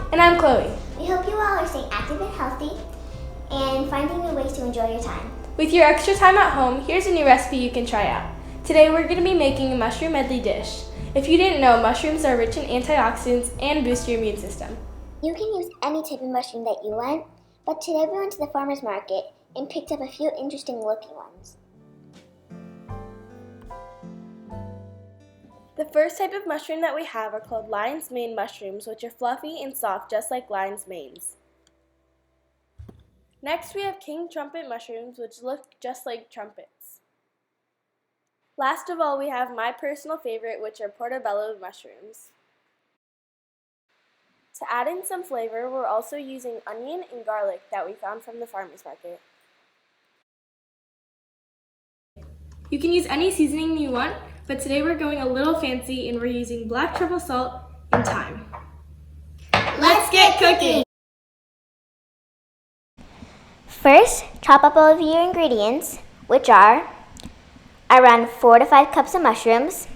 And I'm Chloe. We hope you all are staying active and healthy and finding new ways to enjoy your time. With your extra time at home, here's a new recipe you can try out. Today we're going to be making a mushroom medley dish. If you didn't know, mushrooms are rich in antioxidants and boost your immune system. You can use any type of mushroom that you want, but today we went to the farmer's market and picked up a few interesting looking ones. The first type of mushroom that we have are called lion's mane mushrooms, which are fluffy and soft just like lion's manes. Next we have king trumpet mushrooms, which look just like trumpets. Last of all, we have my personal favorite, which are portobello mushrooms. To add in some flavor, we're also using onion and garlic that we found from the farmer's market. You can use any seasoning you want, but today we're going a little fancy and we're using black truffle salt and thyme. Let's get cooking! First, chop up all of your ingredients, which are around 4 to 5 cups of mushrooms,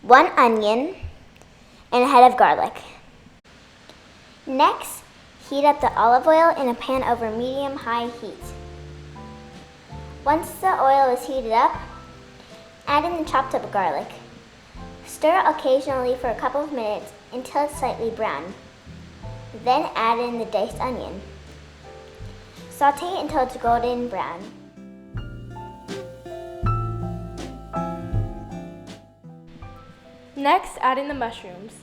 1 onion, and a head of garlic. Next, heat up the olive oil in a pan over medium-high heat. Once the oil is heated up, add in the chopped up garlic. Stir occasionally for a couple of minutes until it's slightly brown. Then add in the diced onion. Saute until it's golden brown. Next, add in the mushrooms.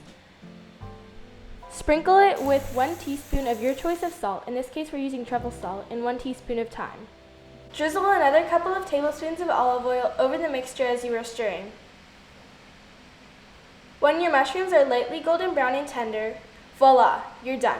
Sprinkle it with 1 teaspoon of your choice of salt, in this case we're using truffle salt, and 1 teaspoon of thyme. Drizzle another couple of tablespoons of olive oil over the mixture as you are stirring. When your mushrooms are lightly golden brown and tender, voila, you're done.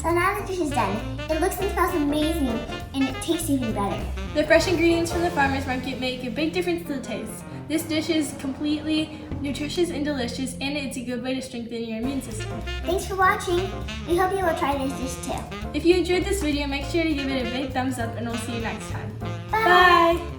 So now the dish is done. It looks and smells amazing, and it tastes even better. The fresh ingredients from the farmer's market make a big difference to the taste. This dish is completely nutritious and delicious, and it's a good way to strengthen your immune system. Thanks for watching. We hope you will try this dish too. If you enjoyed this video, make sure to give it a big thumbs up, and we'll see you next time. Bye! Bye.